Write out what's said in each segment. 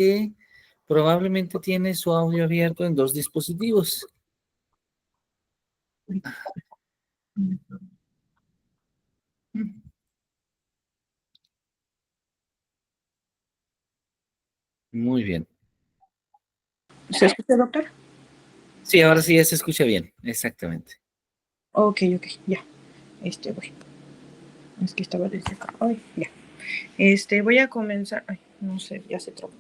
que probablemente tiene su audio abierto en 2 dispositivos. Muy bien. ¿Se escucha, doctor? Sí, ahora sí ya se escucha bien, exactamente. Ok, ya. Voy. Es que estaba desde acá. Ay, ya. Voy a comenzar. Ay, no sé, ya se trabó.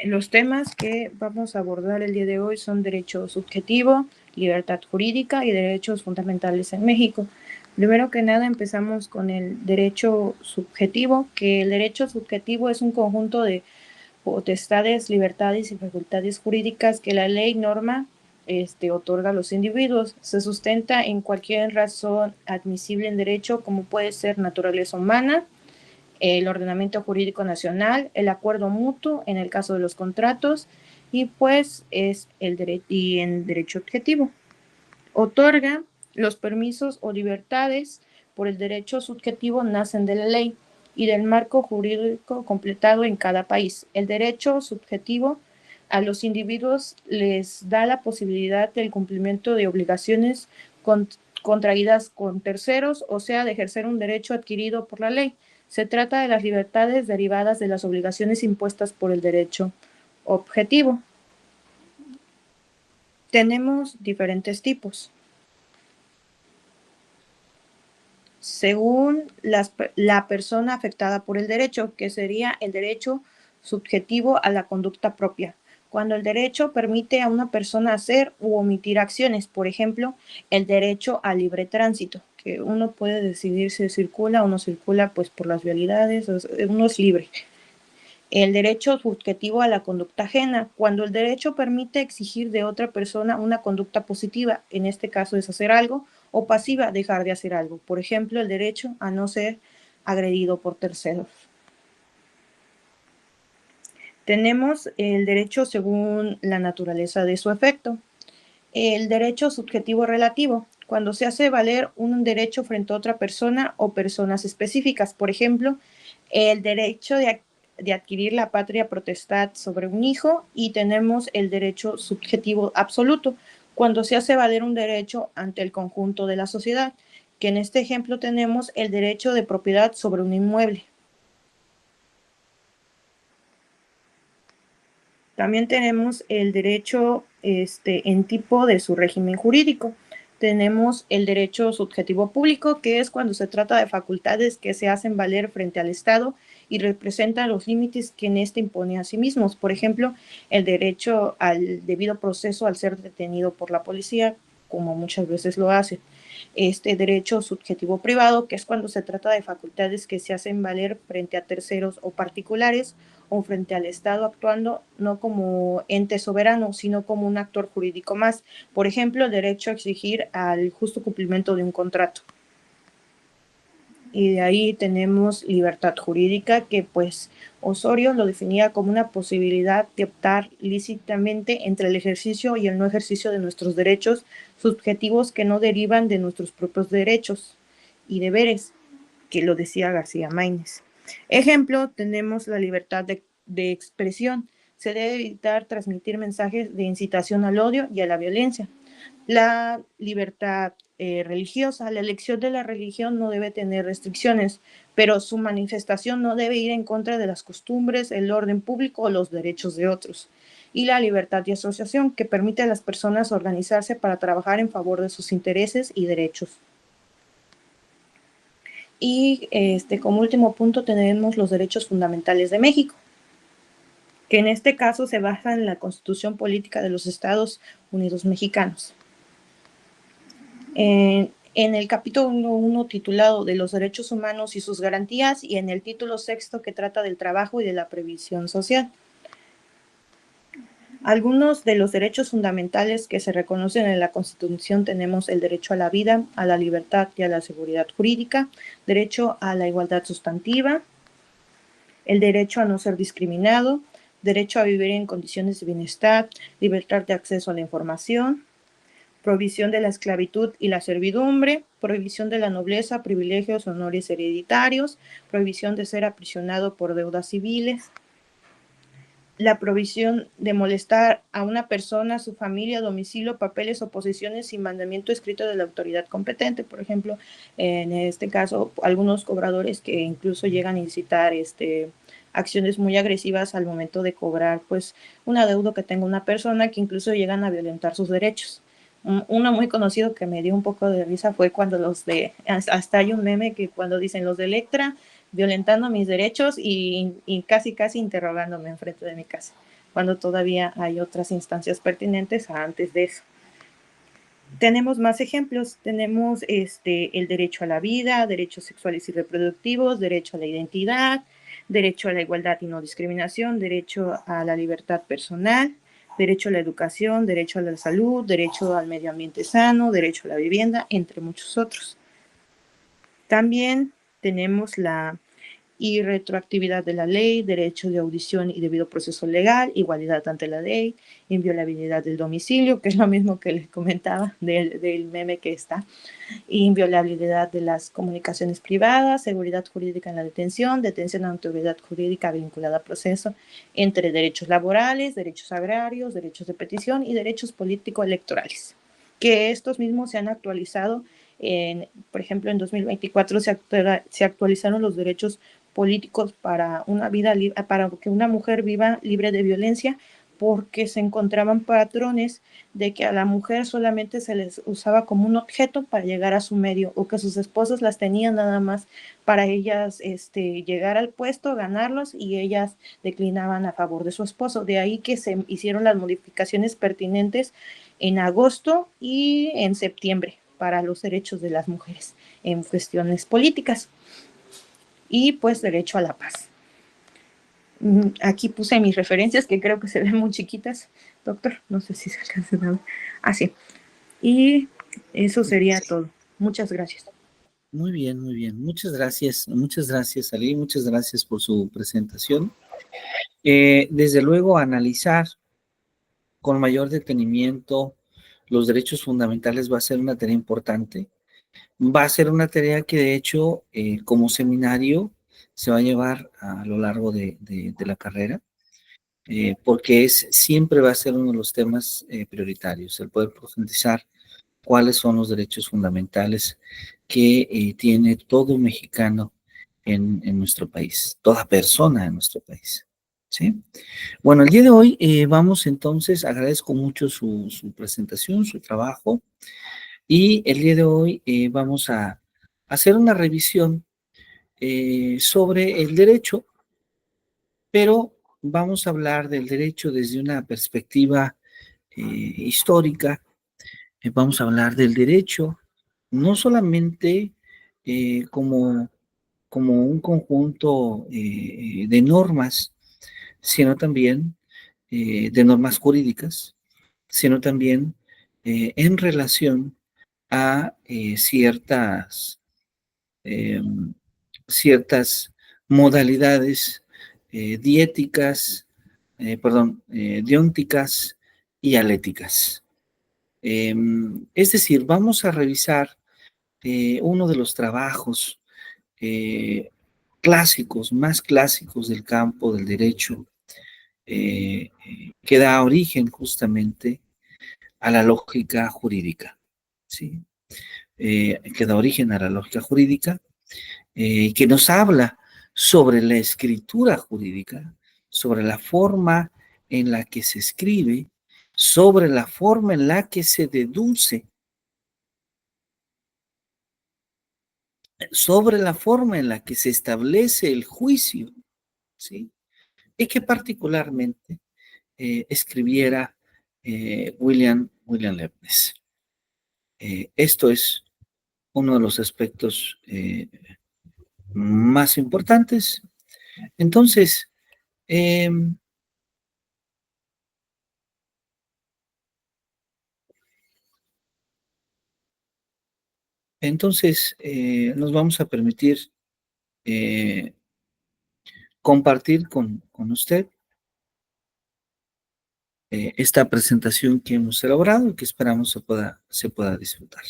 Los temas que vamos a abordar el día de hoy son derecho subjetivo, libertad jurídica y derechos fundamentales en México. Primero que nada empezamos con el derecho subjetivo, que el derecho subjetivo es un conjunto de potestades, libertades y facultades jurídicas que la ley norma otorga a los individuos. Se sustenta en cualquier razón admisible en derecho, como puede ser naturaleza humana, el ordenamiento jurídico nacional, el acuerdo mutuo en el caso de los contratos, y pues es y en derecho objetivo. Otorga los permisos o libertades por el derecho subjetivo nacen de la ley y del marco jurídico completado en cada país. El derecho subjetivo a los individuos les da la posibilidad del cumplimiento de obligaciones contraídas con terceros, o sea, de ejercer un derecho adquirido por la ley. Se trata de las libertades derivadas de las obligaciones impuestas por el derecho objetivo. Tenemos diferentes tipos. Según la persona afectada por el derecho, que sería el derecho subjetivo a la conducta propia. Cuando el derecho permite a una persona hacer u omitir acciones, por ejemplo, el derecho al libre tránsito, que uno puede decidir si circula o no circula pues por las vialidades, uno es libre. El derecho subjetivo a la conducta ajena, cuando el derecho permite exigir de otra persona una conducta positiva, en este caso es hacer algo, o pasiva, dejar de hacer algo. Por ejemplo, el derecho a no ser agredido por terceros. Tenemos el derecho según la naturaleza de su efecto. El derecho subjetivo relativo, cuando se hace valer un derecho frente a otra persona o personas específicas. Por ejemplo, el derecho de adquirir la patria potestad sobre un hijo, y tenemos el derecho subjetivo absoluto, cuando se hace valer un derecho ante el conjunto de la sociedad, que en este ejemplo tenemos el derecho de propiedad sobre un inmueble. También tenemos el derecho en tipo de su régimen jurídico. Tenemos el derecho subjetivo público, que es cuando se trata de facultades que se hacen valer frente al Estado y representan los límites que en éste impone a sí mismos. Por ejemplo, el derecho al debido proceso al ser detenido por la policía, como muchas veces lo hace. Este derecho subjetivo privado, que es cuando se trata de facultades que se hacen valer frente a terceros o particulares, o frente al Estado, actuando no como ente soberano, sino como un actor jurídico más. Por ejemplo, el derecho a exigir al justo cumplimiento de un contrato. Y de ahí tenemos libertad jurídica, que pues Osorio lo definía como una posibilidad de optar lícitamente entre el ejercicio y el no ejercicio de nuestros derechos subjetivos que no derivan de nuestros propios derechos y deberes, que lo decía García Maínez. Ejemplo, tenemos la libertad de expresión. Se debe evitar transmitir mensajes de incitación al odio y a la violencia. La libertad religiosa, la elección de la religión no debe tener restricciones, pero su manifestación no debe ir en contra de las costumbres, el orden público o los derechos de otros. Y la libertad de asociación, que permite a las personas organizarse para trabajar en favor de sus intereses y derechos. Y como último punto tenemos los derechos fundamentales de México, que en este caso se basan en la Constitución Política de los Estados Unidos Mexicanos. En el capítulo 1 titulado de los derechos humanos y sus garantías, y en el título 6 que trata del trabajo y de la previsión social. Algunos de los derechos fundamentales que se reconocen en la Constitución tenemos el derecho a la vida, a la libertad y a la seguridad jurídica, derecho a la igualdad sustantiva, el derecho a no ser discriminado, derecho a vivir en condiciones de bienestar, libertad de acceso a la información, prohibición de la esclavitud y la servidumbre, prohibición de la nobleza, privilegios, honores hereditarios, prohibición de ser aprisionado por deudas civiles, la prohibición de molestar a una persona, su familia, domicilio, papeles o posesiones sin mandamiento escrito de la autoridad competente. Por ejemplo, en este caso, algunos cobradores que incluso llegan a incitar acciones muy agresivas al momento de cobrar pues un adeudo que tenga una persona, que incluso llegan a violentar sus derechos. Uno muy conocido que me dio un poco de risa fue cuando hasta hay un meme que cuando dicen los de Electra violentando mis derechos y casi interrogándome enfrente de mi casa, cuando todavía hay otras instancias pertinentes antes de eso. Tenemos más ejemplos, tenemos el derecho a la vida, derechos sexuales y reproductivos, derecho a la identidad, derecho a la igualdad y no discriminación, derecho a la libertad personal, derecho a la educación, derecho a la salud, derecho al medio ambiente sano, derecho a la vivienda, entre muchos otros. También tenemos la irretroactividad de la ley, derecho de audición y debido proceso legal, igualdad ante la ley, inviolabilidad del domicilio, que es lo mismo que les comentaba del meme que está, inviolabilidad de las comunicaciones privadas, seguridad jurídica en la detención, detención ante autoridad jurídica vinculada a proceso, entre derechos laborales, derechos agrarios, derechos de petición y derechos político-electorales, que estos mismos se han actualizado. Por ejemplo, en 2024 se actualizaron los derechos políticos para una vida para que una mujer viva libre de violencia, porque se encontraban patrones de que a la mujer solamente se les usaba como un objeto para llegar a su medio, o que sus esposos las tenían nada más para ellas llegar al puesto, ganarlos, y ellas declinaban a favor de su esposo. De ahí que se hicieron las modificaciones pertinentes en agosto y en septiembre para los derechos de las mujeres en cuestiones políticas. Y pues derecho a la paz. Aquí puse mis referencias, que creo que se ven muy chiquitas, doctor, no sé si se alcanzan a ver. Así. Y eso sería todo. Muchas gracias. Muy bien, muy bien. Muchas gracias, Ali, muchas gracias por su presentación. Desde luego, analizar con mayor detenimiento los derechos fundamentales va a ser una tarea importante. Va a ser una tarea que, de hecho, como seminario, se va a llevar a lo largo de la carrera, porque siempre va a ser uno de los temas prioritarios, el poder profundizar cuáles son los derechos fundamentales que tiene todo mexicano en nuestro país, toda persona en nuestro país. ¿Sí? Bueno, el día de hoy vamos entonces, agradezco mucho su presentación, su trabajo, y el día de hoy vamos a hacer una revisión sobre el derecho, pero vamos a hablar del derecho desde una perspectiva histórica. Vamos a hablar del derecho no solamente como un conjunto de normas, sino también de normas jurídicas, sino también en relación a eh, ciertas modalidades deónticas y aléticas. Es decir, vamos a revisar uno de los trabajos eh, clásicos, más clásicos del campo del derecho, que da origen justamente a la lógica jurídica, ¿sí? Que da origen a la lógica jurídica, que nos habla sobre la escritura jurídica, sobre la forma en la que se escribe, sobre la forma en la que se deduce, sobre la forma en la que se establece el juicio, ¿sí? Y que particularmente escribiera William Leibniz. Esto es uno de los aspectos más importantes. Entonces, eh, nos vamos a permitir eh, compartir con usted esta presentación que hemos elaborado y que esperamos se pueda disfrutar.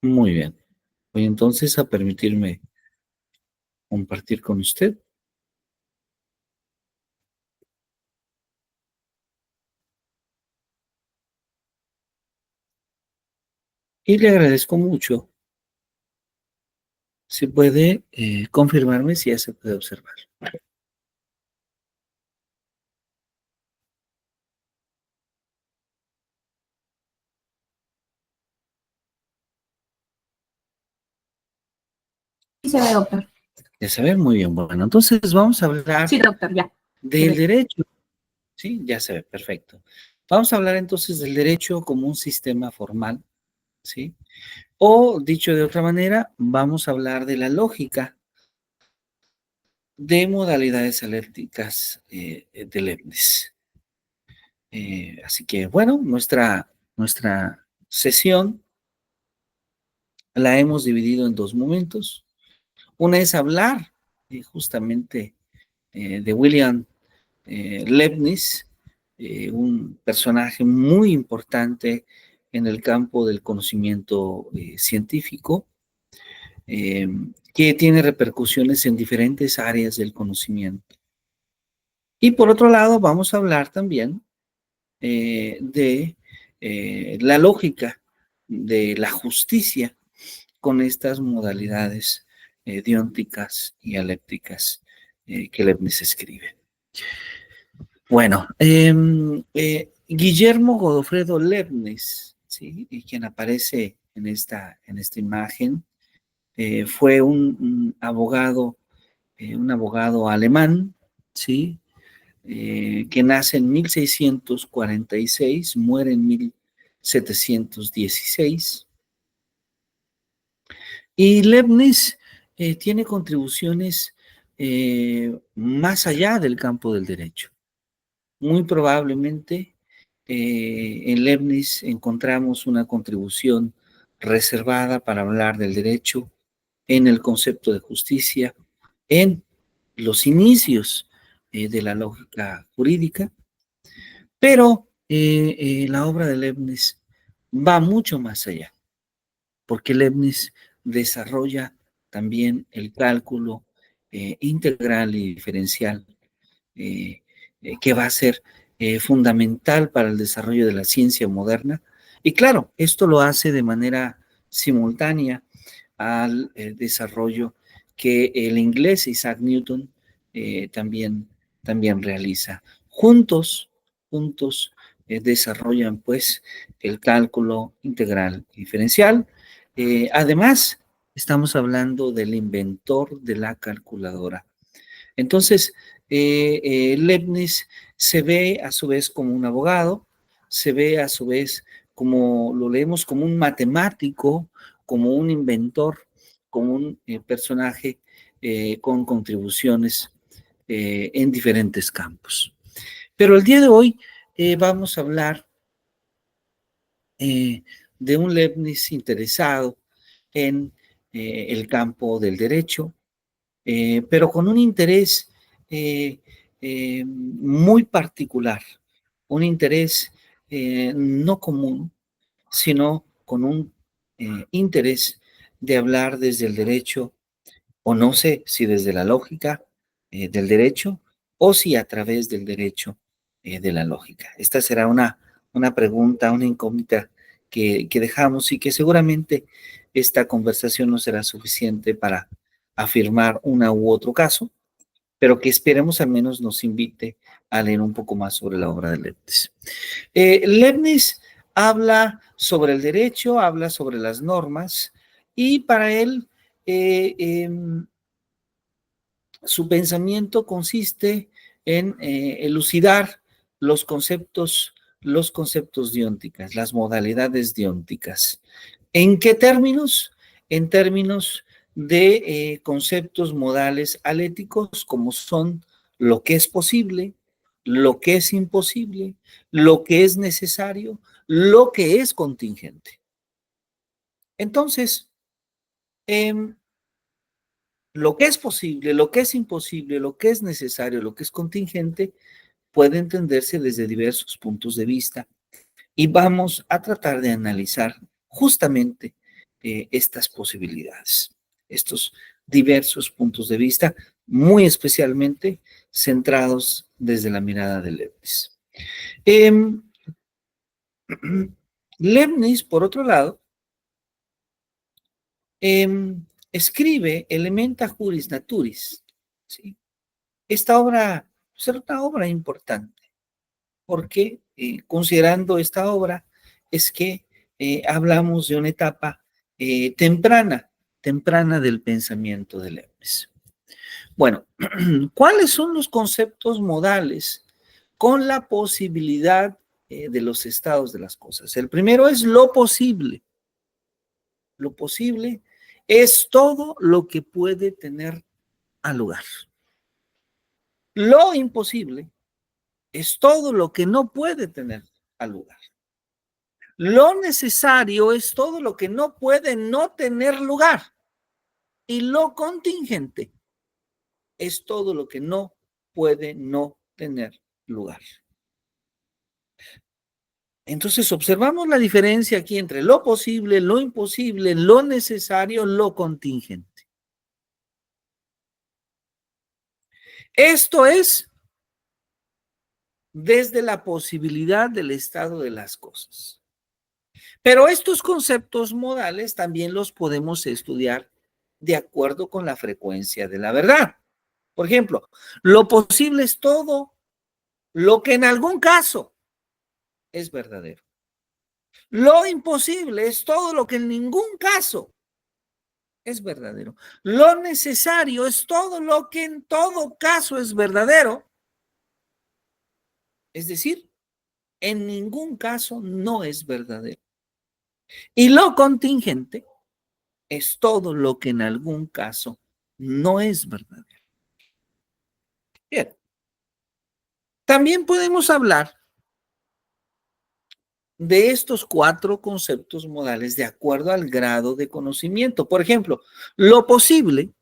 Muy bien. Voy entonces a permitirme compartir con usted. Y le agradezco mucho si puede confirmarme si ya se puede observar. Sí se ve, doctor. Ya se ve muy bien. Bueno, entonces vamos a hablar Sí, doctor, ya. del derecho. Sí, ya se ve, perfecto. Vamos a hablar entonces del derecho como un sistema formal, ¿sí? O, dicho de otra manera, vamos a hablar de la lógica de modalidades alépticas de Leibniz. Así que, bueno, nuestra sesión la hemos dividido en dos momentos. Una es hablar justamente de William Leibniz, un personaje muy importante en el campo del conocimiento científico, eh, que tiene repercusiones en diferentes áreas del conocimiento. Y por otro lado, vamos a hablar también de la lógica de la justicia con estas modalidades diónticas y alépticas que Leibniz escribe. Bueno, Guillermo Godofredo Leibniz, ¿sí? Y quien aparece en esta imagen, fue un abogado alemán, ¿sí? Que nace en 1646, muere en 1716. Y Leibniz tiene contribuciones más allá del campo del derecho. Muy probablemente en Leibniz encontramos una contribución reservada para hablar del derecho, en el concepto de justicia, en los inicios de la lógica jurídica, pero la obra de Leibniz va mucho más allá, porque Leibniz desarrolla también el cálculo integral y diferencial eh, que va a ser fundamental para el desarrollo de la ciencia moderna. Y claro, esto lo hace de manera simultánea al desarrollo que el inglés Isaac Newton también realiza. Juntos desarrollan pues el cálculo integral diferencial. Además, estamos hablando del inventor de la calculadora. Entonces, Leibniz se ve a su vez como un abogado, se ve a su vez como, lo leemos como un matemático, como un inventor, como un personaje con contribuciones en diferentes campos. Pero el día de hoy vamos a hablar de un Leibniz interesado en el campo del derecho, pero con un interés muy particular, un interés no común, sino con un interés de hablar desde el derecho, o no sé si desde la lógica del derecho, o si a través del derecho de la lógica. Esta será una pregunta, una incógnita que dejamos y que seguramente esta conversación no será suficiente para afirmar una u otro caso, pero que esperemos al menos nos invite a leer un poco más sobre la obra de Leibniz. Leibniz habla sobre el derecho, habla sobre las normas, y para él su pensamiento consiste en elucidar los conceptos diónticas, las modalidades diónticas. ¿En qué términos? En términos de conceptos modales aléticos como son lo que es posible, lo que es imposible, lo que es necesario, lo que es contingente. Entonces, lo que es posible, lo que es imposible, lo que es necesario, lo que es contingente, puede entenderse desde diversos puntos de vista y vamos a tratar de analizar justamente estas posibilidades, estos diversos puntos de vista, muy especialmente centrados desde la mirada de Leibniz. Leibniz, por otro lado, escribe Elementa Juris Naturis, ¿sí? Esta obra es una obra importante, porque considerando esta obra es que hablamos de una etapa temprana del pensamiento de Leibniz. Bueno, ¿cuáles son los conceptos modales con la posibilidad de los estados de las cosas? El primero es lo posible. Lo posible es todo lo que puede tener a lugar. Lo imposible es todo lo que no puede tener a lugar. Lo necesario es todo lo que no puede no tener lugar. Y lo contingente es todo lo que no puede no tener lugar. Entonces observamos la diferencia aquí entre lo posible, lo imposible, lo necesario, lo contingente. Esto es desde la posibilidad del estado de las cosas. Pero estos conceptos modales también los podemos estudiar de acuerdo con la frecuencia de la verdad. Por ejemplo, lo posible es todo lo que en algún caso es verdadero. Lo imposible es todo lo que en ningún caso es verdadero. Lo necesario es todo lo que en todo caso es verdadero. Es decir, en ningún caso no es verdadero. Y lo contingente es todo lo que en algún caso no es verdadero. Bien. También podemos hablar de estos 4 conceptos modales de acuerdo al grado de conocimiento. Por ejemplo, lo posible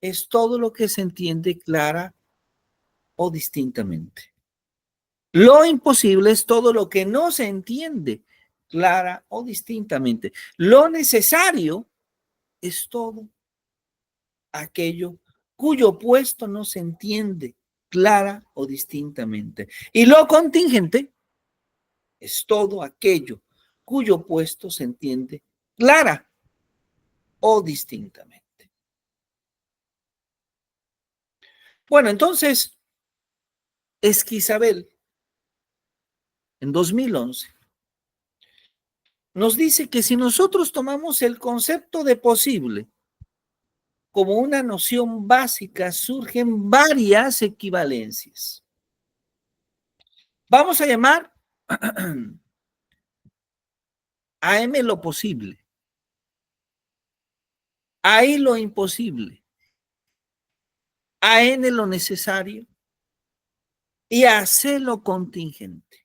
es todo lo que se entiende clara o distintamente. Lo imposible es todo lo que no se entiende clara o distintamente. Lo necesario es todo aquello cuyo opuesto no se entiende clara o distintamente. Y lo contingente es todo aquello cuyo opuesto se entiende clara o distintamente. Bueno, entonces, Esquizabel, en 2011, nos dice que si nosotros tomamos el concepto de posible como una noción básica, surgen varias equivalencias. Vamos a llamar a M lo posible, a I lo imposible, a N lo necesario y a C lo contingente.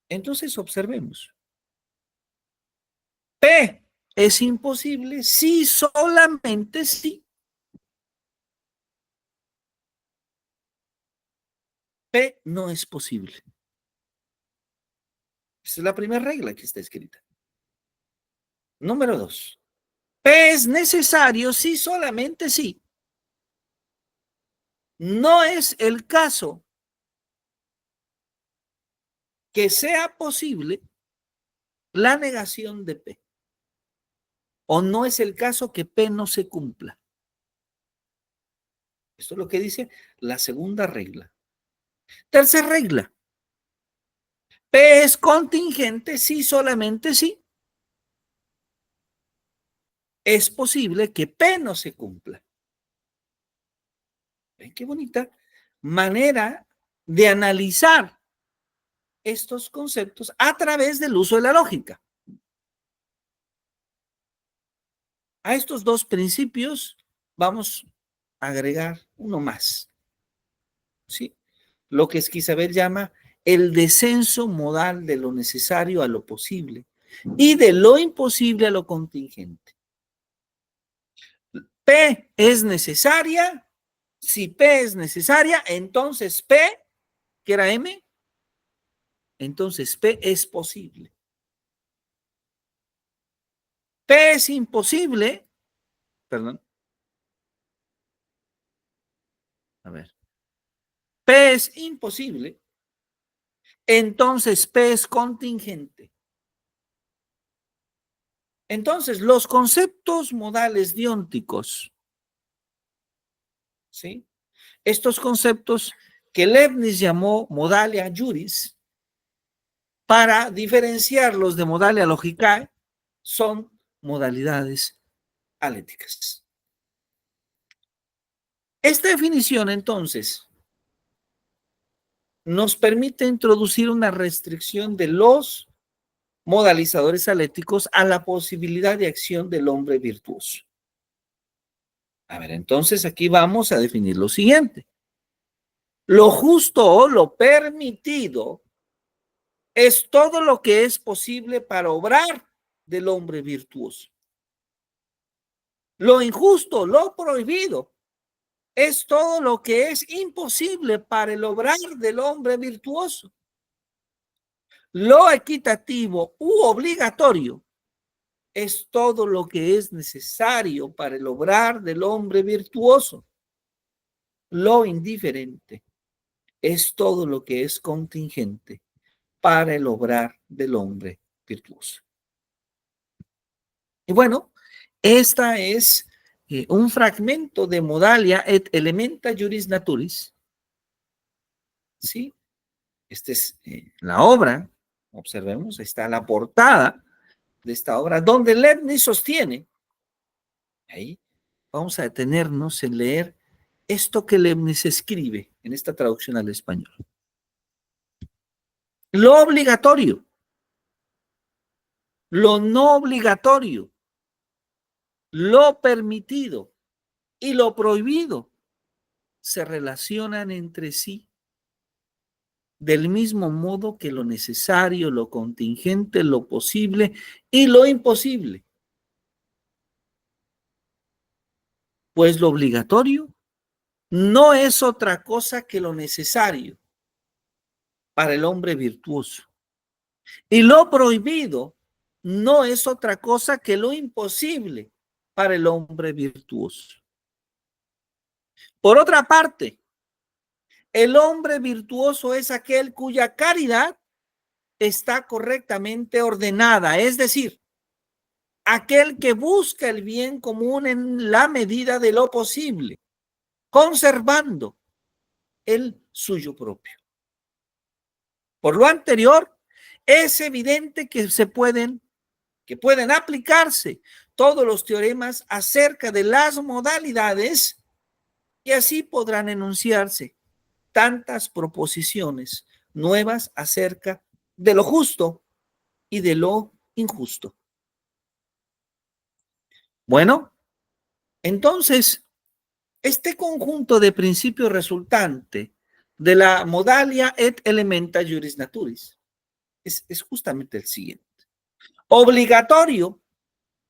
Entonces observemos. P es imposible si solamente sí. P no es posible. Esa es la primera regla que está escrita. Número 2. P es necesario si solamente sí. No es el caso que sea posible la negación de P. O no es el caso que P no se cumpla. Esto es lo que dice la segunda regla. Tercera regla. P es contingente si solamente sí. Es posible que P no se cumpla. ¿Ven qué bonita manera de analizar estos conceptos a través del uso de la lógica? A estos dos principios vamos a agregar uno más, ¿sí? Lo que Esquivel llama el descenso modal de lo necesario a lo posible y de lo imposible a lo contingente. P es necesaria. Si P es necesaria, entonces P, que era M, entonces P es posible. P es imposible, perdón. A ver. P es imposible, entonces P es contingente. Entonces, los conceptos modales diónticos, ¿sí? Estos conceptos que Leibniz llamó modalia juris, para diferenciarlos de modalia logicae, son modalidades aléticas. Esta definición, entonces, nos permite introducir una restricción de los modalizadores aléticos a la posibilidad de acción del hombre virtuoso. A ver, entonces aquí vamos a definir lo siguiente. Lo justo o lo permitido es todo lo que es posible para obrar del hombre virtuoso. Lo injusto, lo prohibido, es todo lo que es imposible para el obrar del hombre virtuoso. Lo equitativo u obligatorio es todo lo que es necesario para el obrar del hombre virtuoso. Lo indiferente es todo lo que es contingente para el obrar del hombre virtuoso. Y bueno, esta es un fragmento de Modalia et Elementa Juris Naturis. ¿Sí? Esta es la obra, observemos, está la portada de esta obra, donde Leibniz sostiene, ahí vamos a detenernos en leer esto que Leibniz escribe en esta traducción al español. Lo obligatorio, lo no obligatorio, lo permitido y lo prohibido se relacionan entre sí del mismo modo que lo necesario, lo contingente, lo posible y lo imposible. Pues lo obligatorio no es otra cosa que lo necesario para el hombre virtuoso. Y lo prohibido no es otra cosa que lo imposible para el hombre virtuoso. Por otra parte, el hombre virtuoso es aquel cuya caridad está correctamente ordenada, es decir, aquel que busca el bien común en la medida de lo posible, conservando el suyo propio. Por lo anterior, es evidente que pueden aplicarse todos los teoremas acerca de las modalidades y así podrán enunciarse tantas proposiciones nuevas acerca de lo justo y de lo injusto. Bueno, entonces, este conjunto de principios resultante de la modalia et elementa juris naturis es justamente el siguiente. Obligatorio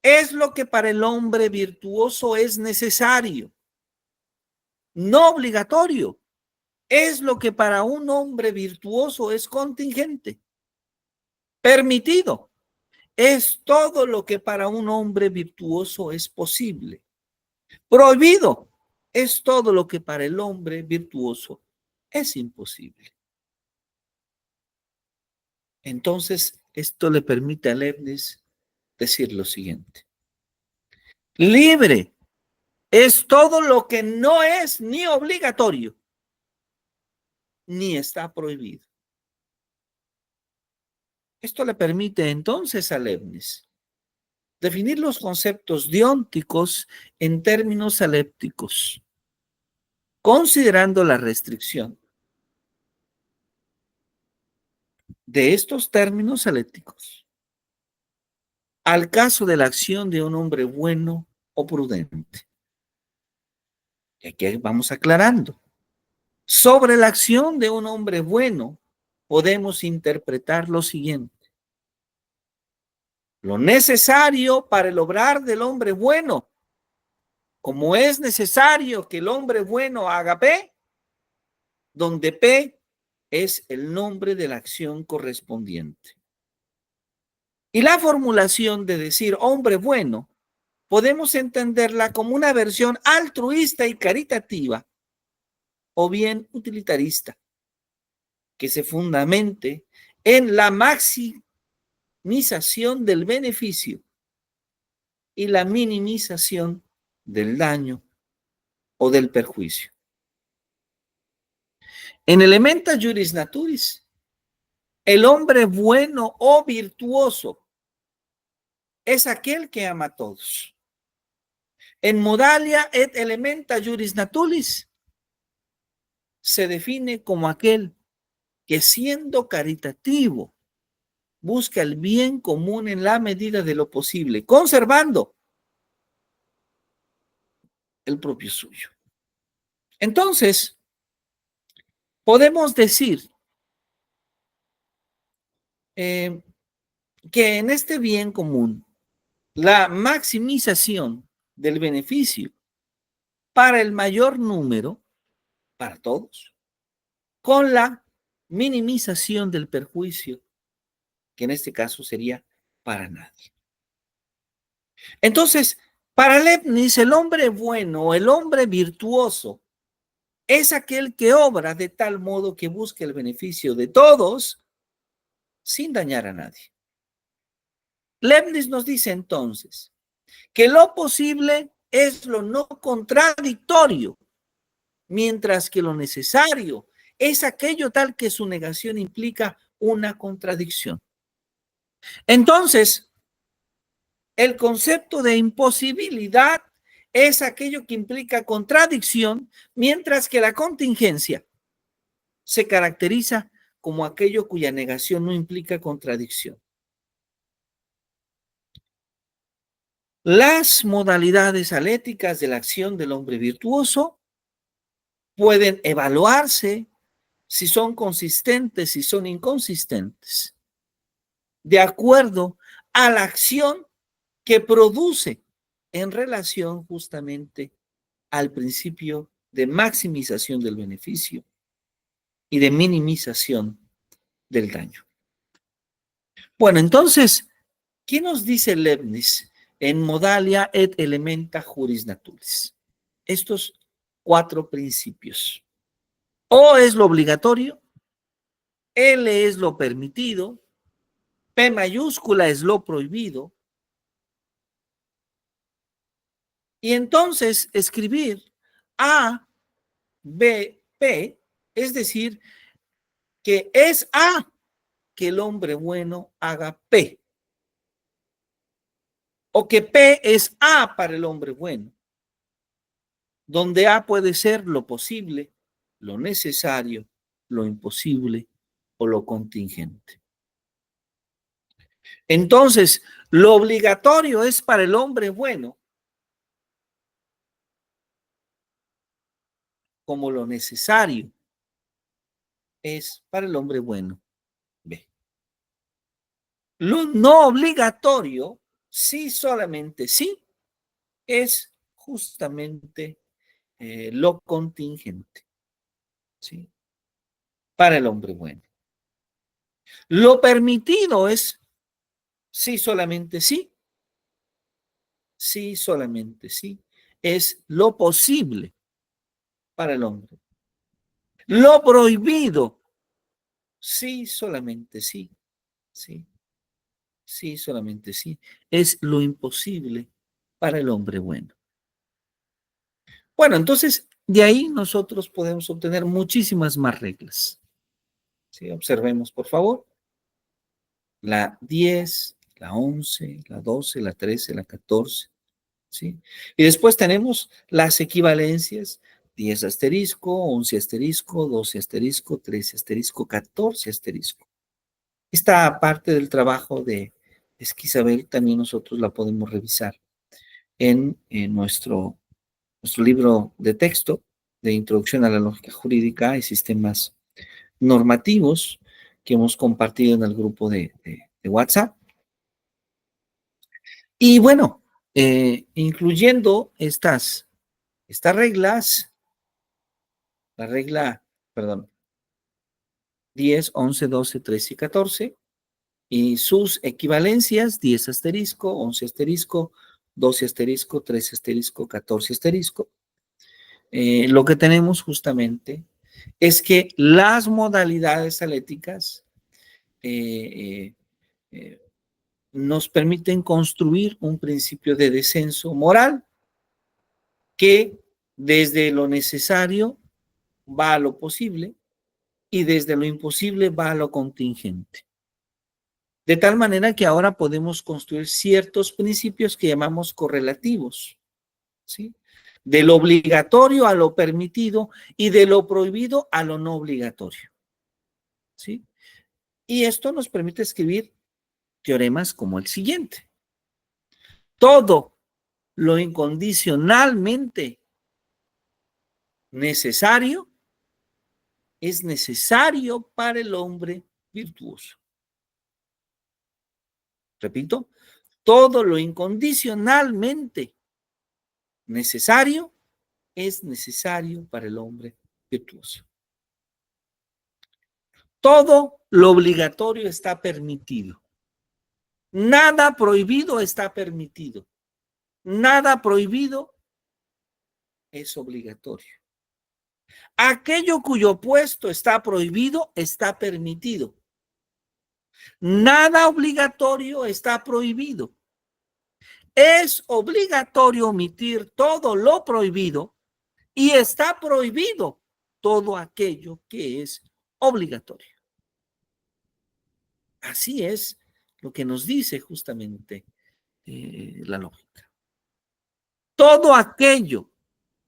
es lo que para el hombre virtuoso es necesario. No obligatorio es lo que para un hombre virtuoso es contingente. Permitido es todo lo que para un hombre virtuoso es posible. Prohibido es todo lo que para el hombre virtuoso es imposible. Entonces, esto le permite a Leibniz decir lo siguiente. Libre es todo lo que no es ni obligatorio, ni está prohibido. Esto le permite entonces a Leibniz definir los conceptos diónticos en términos alépticos, considerando la restricción de estos términos alépticos al caso de la acción de un hombre bueno o prudente. Y aquí vamos aclarando. Sobre la acción de un hombre bueno, podemos interpretar lo siguiente. Lo necesario para el obrar del hombre bueno, como es necesario que el hombre bueno haga P, donde P es el nombre de la acción correspondiente. Y la formulación de decir hombre bueno, podemos entenderla como una versión altruista y caritativa, o bien utilitarista, que se fundamente en la maximización del beneficio y la minimización del daño o del perjuicio. En Elementa Juris Naturis, el hombre bueno o virtuoso es aquel que ama a todos. En Modalia et Elementa Juris Naturis se define como aquel que siendo caritativo busca el bien común en la medida de lo posible, conservando el propio suyo. Entonces, podemos decir que en este bien común, la maximización del beneficio para el mayor número, para todos, con la minimización del perjuicio, que en este caso sería para nadie. Entonces, para Leibniz, el hombre bueno, el hombre virtuoso, es aquel que obra de tal modo que busque el beneficio de todos sin dañar a nadie. Leibniz nos dice entonces que lo posible es lo no contradictorio, mientras que lo necesario es aquello tal que su negación implica una contradicción. Entonces, el concepto de imposibilidad es aquello que implica contradicción, mientras que la contingencia se caracteriza como aquello cuya negación no implica contradicción. Las modalidades aléticas de la acción del hombre virtuoso pueden evaluarse si son consistentes, si son inconsistentes, de acuerdo a la acción que produce en relación justamente al principio de maximización del beneficio y de minimización del daño. Bueno, entonces, ¿qué nos dice Leibniz en Modalia et Elementa Juris Naturis? Estos 4 principios. O es lo obligatorio, L es lo permitido, P mayúscula es lo prohibido, y entonces escribir A, B, P, es decir, que es A que el hombre bueno haga P, o que P es A para el hombre bueno, donde A puede ser lo posible, lo necesario, lo imposible o lo contingente. Entonces, lo obligatorio es para el hombre bueno, como lo necesario es para el hombre bueno. B. Lo no obligatorio, sí, solamente sí, es justamente lo contingente, ¿sí? Para el hombre bueno. Lo permitido es sí, solamente sí, sí, solamente sí, es lo posible para el hombre. Lo prohibido, sí, solamente sí, sí, sí, solamente sí, es lo imposible para el hombre bueno. Bueno, entonces de ahí nosotros podemos obtener muchísimas más reglas. ¿Sí? Observemos, por favor, la 10, la 11, la 12, la 13, la 14, ¿sí? Y después tenemos las equivalencias, 10 asterisco, 11 asterisco, 12 asterisco, 13 asterisco, 14 asterisco. Esta parte del trabajo de Esquizabel también nosotros la podemos revisar. en nuestro libro de texto de Introducción a la Lógica Jurídica y Sistemas Normativos que hemos compartido en el grupo de WhatsApp. Y bueno, incluyendo estas reglas, la regla, perdón, 10, 11, 12, 13 y 14, y sus equivalencias, 10 asterisco, 11 asterisco, 12 asterisco, 13 asterisco, 14 asterisco. Lo que tenemos justamente es que las modalidades aléticas nos permiten construir un principio de descenso moral que desde lo necesario va a lo posible y desde lo imposible va a lo contingente. De tal manera que ahora podemos construir ciertos principios que llamamos correlativos, ¿sí? De lo obligatorio a lo permitido y de lo prohibido a lo no obligatorio, ¿sí? Y esto nos permite escribir teoremas como el siguiente. Todo lo incondicionalmente necesario es necesario para el hombre virtuoso. Repito, todo lo incondicionalmente necesario es necesario para el hombre virtuoso. Todo lo obligatorio está permitido. Nada prohibido está permitido. Nada prohibido es obligatorio. Aquello cuyo opuesto está prohibido está permitido. Nada obligatorio está prohibido. Es obligatorio omitir todo lo prohibido y está prohibido todo aquello que es obligatorio. Así es lo que nos dice justamente la lógica. Todo aquello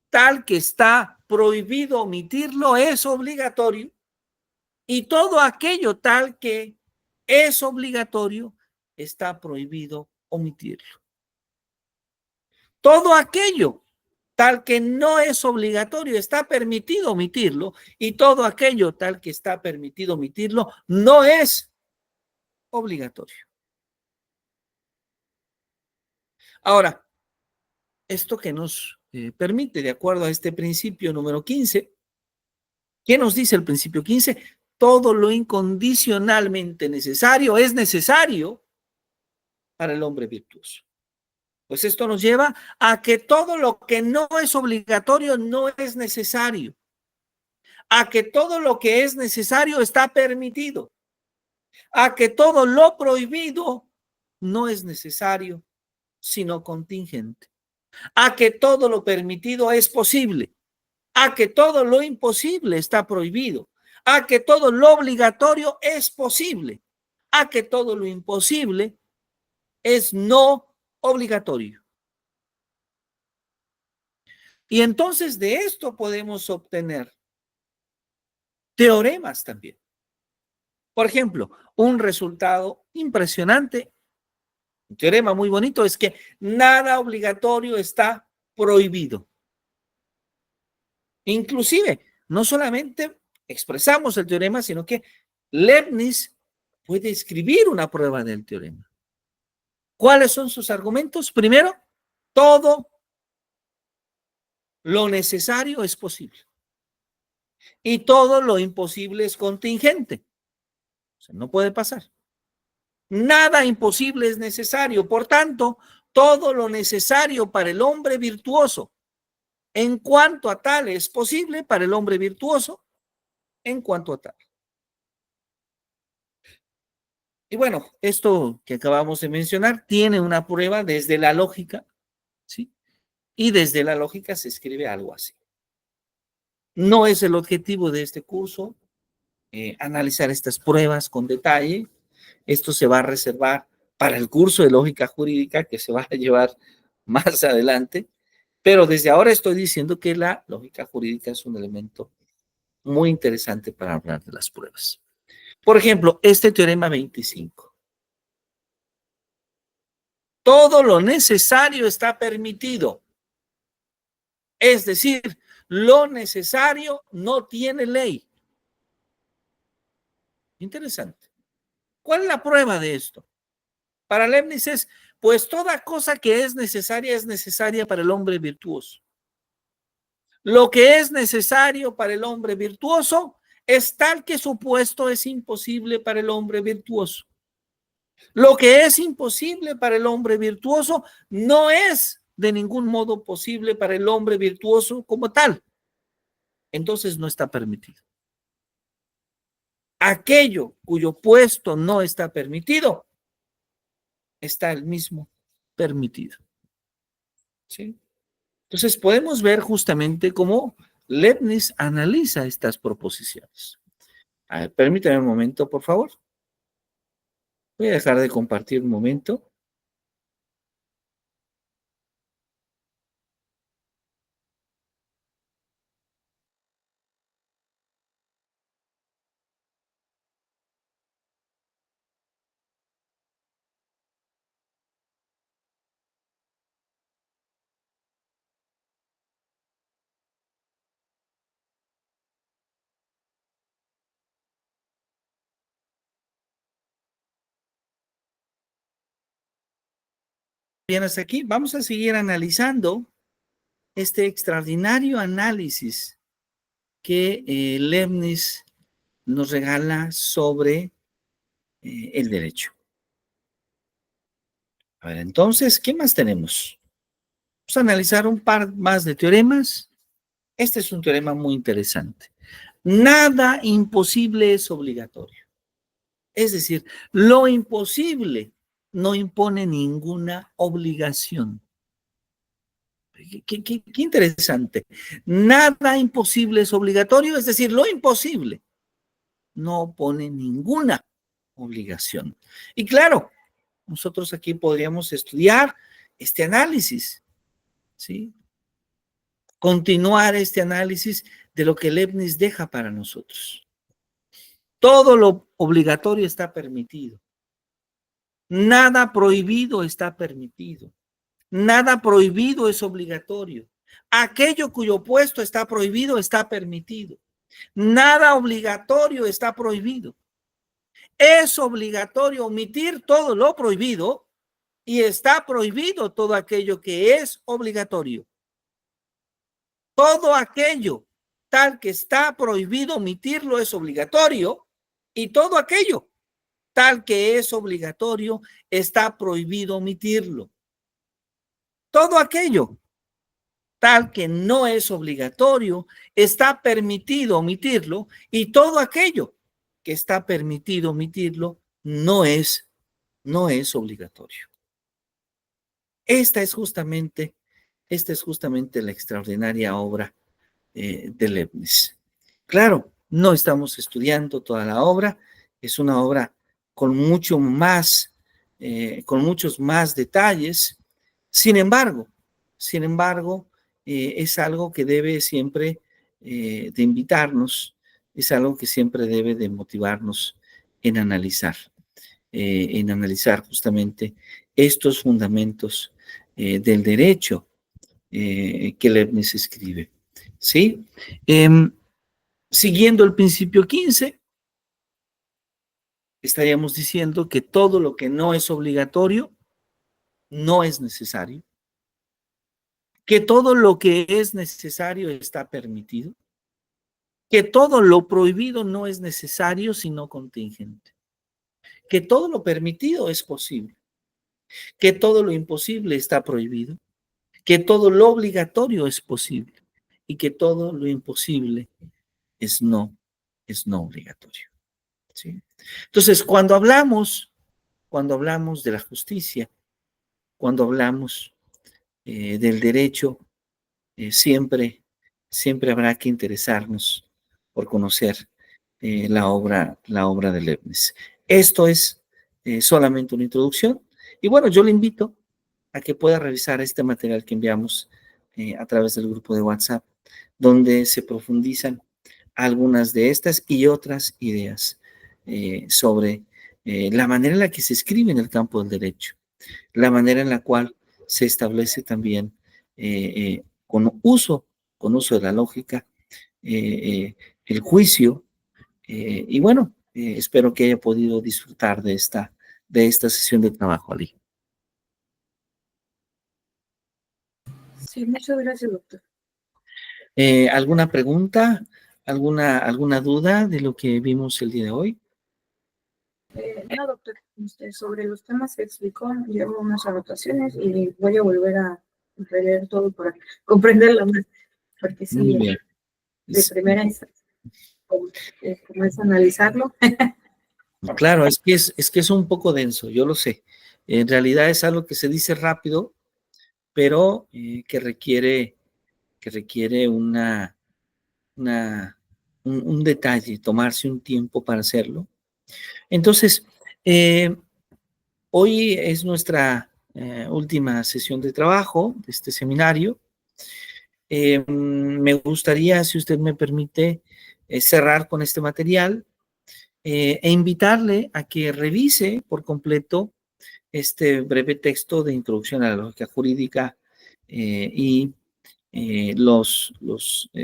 tal que está prohibido omitirlo es obligatorio y todo aquello tal que es obligatorio está prohibido omitirlo. Todo aquello tal que no es obligatorio está permitido omitirlo y todo aquello tal que está permitido omitirlo no es obligatorio. Ahora, esto que nos permite, de acuerdo a este principio número 15, ¿qué nos dice el principio 15? Todo lo incondicionalmente necesario es necesario para el hombre virtuoso. Pues esto nos lleva a que todo lo que no es obligatorio no es necesario. A que todo lo que es necesario está permitido. A que todo lo prohibido no es necesario, sino contingente. A que todo lo permitido es posible. A que todo lo imposible está prohibido. A que todo lo obligatorio es posible. A que todo lo imposible es no obligatorio. Y entonces de esto podemos obtener teoremas también. Por ejemplo, un resultado impresionante, un teorema muy bonito, es que nada obligatorio está prohibido. Inclusive, no solamente expresamos el teorema, sino que Leibniz puede escribir una prueba del teorema. ¿Cuáles son sus argumentos? Primero, todo lo necesario es posible y todo lo imposible es contingente. O sea, no puede pasar. Nada imposible es necesario. Por tanto, todo lo necesario para el hombre virtuoso, en cuanto a tal, es posible para el hombre virtuoso, en cuanto a tal. Y bueno, esto que acabamos de mencionar tiene una prueba desde la lógica, ¿sí? Y desde la lógica se escribe algo así. No es el objetivo de este curso analizar estas pruebas con detalle. Esto se va a reservar para el curso de lógica jurídica que se va a llevar más adelante, pero desde ahora estoy diciendo que la lógica jurídica es un elemento muy interesante para hablar de las pruebas. Por ejemplo, este teorema 25. todo lo necesario está permitido. Es decir, lo necesario no tiene ley. Interesante. ¿Cuál es la prueba de esto? Para Leibniz es, pues toda cosa que es necesaria para el hombre virtuoso. Lo que es necesario para el hombre virtuoso es tal que su puesto es imposible para el hombre virtuoso. Lo que es imposible para el hombre virtuoso no es de ningún modo posible para el hombre virtuoso como tal. Entonces no está permitido. Aquello cuyo puesto no está permitido, está el mismo permitido. ¿Sí? Entonces podemos ver justamente cómo Leibniz analiza estas proposiciones. A ver, permítame un momento, por favor. Voy a dejar de compartir un momento. Bien, hasta aquí. Vamos a seguir analizando este extraordinario análisis que Leibniz nos regala sobre el derecho. A ver, entonces, ¿qué más tenemos? Vamos a analizar un par más de teoremas. Este es un teorema muy interesante. Nada imposible es obligatorio. Es decir, lo imposible no impone ninguna obligación. Qué interesante. Nada imposible es obligatorio, es decir, lo imposible no pone ninguna obligación. Y claro, nosotros aquí podríamos estudiar este análisis, ¿sí? Continuar este análisis de lo que Leibniz deja para nosotros. Todo lo obligatorio está permitido. Nada prohibido está permitido. Nada prohibido es obligatorio. Aquello cuyo puesto está prohibido está permitido. Nada obligatorio está prohibido. Es obligatorio omitir todo lo prohibido y está prohibido todo aquello que es obligatorio. Todo aquello tal que está prohibido omitirlo es obligatorio y todo aquello tal que es obligatorio está prohibido omitirlo. Todo aquello tal que no es obligatorio está permitido omitirlo y todo aquello que está permitido omitirlo no es obligatorio. Esta es justamente la extraordinaria obra de Leibniz. Claro, no estamos estudiando toda la obra, es una obra con mucho más, con muchos más detalles. Sin embargo, es algo que debe siempre de invitarnos, es algo que siempre debe de motivarnos en analizar justamente estos fundamentos del derecho que Leibniz escribe. ¿Sí? Siguiendo el principio 15, estaríamos diciendo que todo lo que no es obligatorio no es necesario, que todo lo que es necesario está permitido, que todo lo prohibido no es necesario sino contingente, que todo lo permitido es posible, que todo lo imposible está prohibido, que todo lo obligatorio es posible y que todo lo imposible es no obligatorio. ¿Sí? Entonces, cuando hablamos de la justicia, cuando hablamos del derecho, siempre habrá que interesarnos por conocer la obra de Leibniz. Esto es solamente una introducción. Y bueno, yo le invito a que pueda revisar este material que enviamos a través del grupo de WhatsApp, donde se profundizan algunas de estas y otras ideas sobre la manera en la que se escribe en el campo del derecho la manera en la cual se establece también con uso de la lógica, el juicio, y bueno, espero que haya podido disfrutar de esta sesión de trabajo, Ali. Sí, muchas gracias, doctor. ¿Alguna pregunta? ¿Alguna duda de lo que vimos el día de hoy? No, doctor, sobre los temas que explicó, llevo unas anotaciones y voy a volver a leer todo para comprenderlo más, porque Muy sí, bien. de primera instancia, como es analizarlo. Claro, es que es un poco denso, yo lo sé. En realidad es algo que se dice rápido, pero que requiere un detalle, tomarse un tiempo para hacerlo. Entonces, hoy es nuestra última sesión de trabajo de este seminario. Me gustaría, si usted me permite, cerrar con este material e invitarle a que revise por completo este breve texto de introducción a la lógica jurídica y los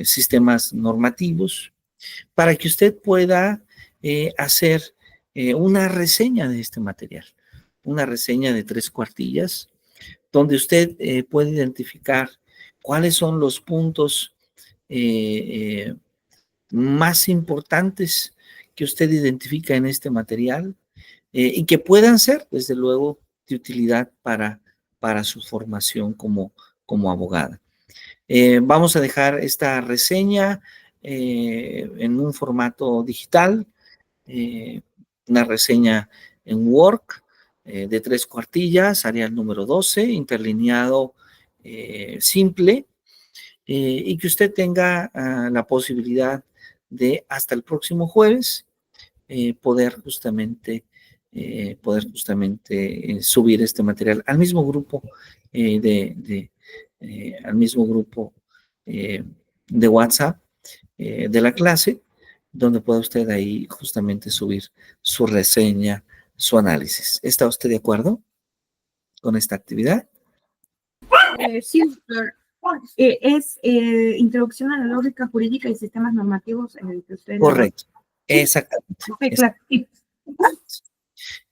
sistemas normativos para que usted pueda hacer una reseña de este material, una reseña de 3 cuartillas, donde usted puede identificar cuáles son los puntos más importantes que usted identifica en este material y que puedan ser, desde luego, de utilidad para su formación como abogada. Vamos a dejar esta reseña en un formato digital, una reseña en Word de 3 cuartillas, área número 12, interlineado simple, y que usted tenga la posibilidad de hasta el próximo jueves poder justamente subir este material al mismo grupo al mismo grupo de WhatsApp de la clase, donde pueda usted ahí justamente subir su reseña, su análisis. ¿Está usted de acuerdo con esta actividad? Sí, doctor. Es introducción a la lógica jurídica y sistemas normativos en el que usted... Correcto, exactamente. Okay, claro.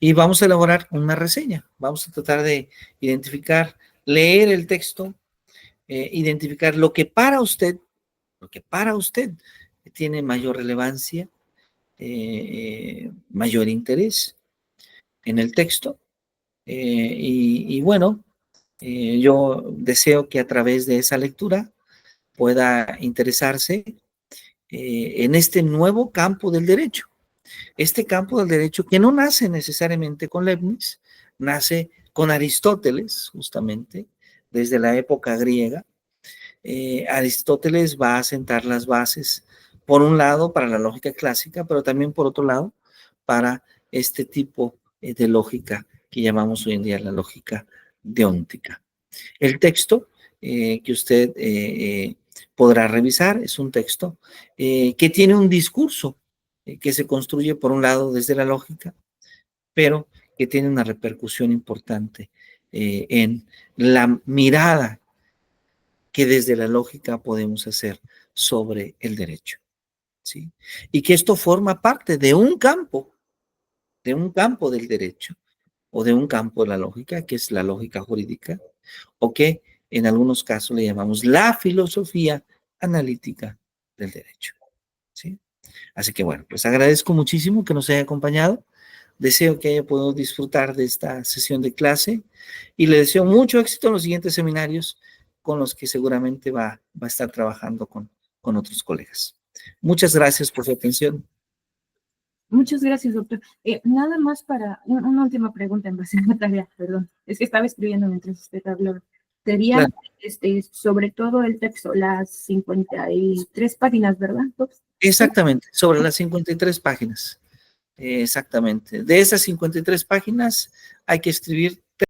Y vamos a elaborar una reseña. Vamos a tratar de identificar, leer el texto, identificar lo que para usted tiene mayor relevancia, mayor interés en el texto. Y bueno, yo deseo que a través de esa lectura pueda interesarse en este nuevo campo del derecho. Este campo del derecho que no nace necesariamente con Leibniz, nace con Aristóteles, justamente, desde la época griega. Aristóteles va a sentar las bases, por un lado, para la lógica clásica, pero también por otro lado, para este tipo de lógica que llamamos hoy en día la lógica deóntica. El texto que usted podrá revisar es un texto que tiene un discurso que se construye, por un lado, desde la lógica, pero que tiene una repercusión importante en la mirada que desde la lógica podemos hacer sobre el derecho, ¿sí? Y que esto forma parte de un campo del derecho o de un campo de la lógica, que es la lógica jurídica, o que en algunos casos le llamamos la filosofía analítica del derecho, ¿sí? Así que bueno, pues agradezco muchísimo que nos haya acompañado. Deseo que haya podido disfrutar de esta sesión de clase y le deseo mucho éxito en los siguientes seminarios con los que seguramente va a estar trabajando con otros colegas. Muchas gracias por su atención. Muchas gracias, doctor. Nada más para una última pregunta en base a la tarea, perdón. Es que estaba escribiendo mientras usted hablaba. Sería Claro. Sobre todo el texto, las 53 páginas, ¿verdad? Exactamente, sobre las 53 páginas. Exactamente. De esas 53 páginas hay que escribir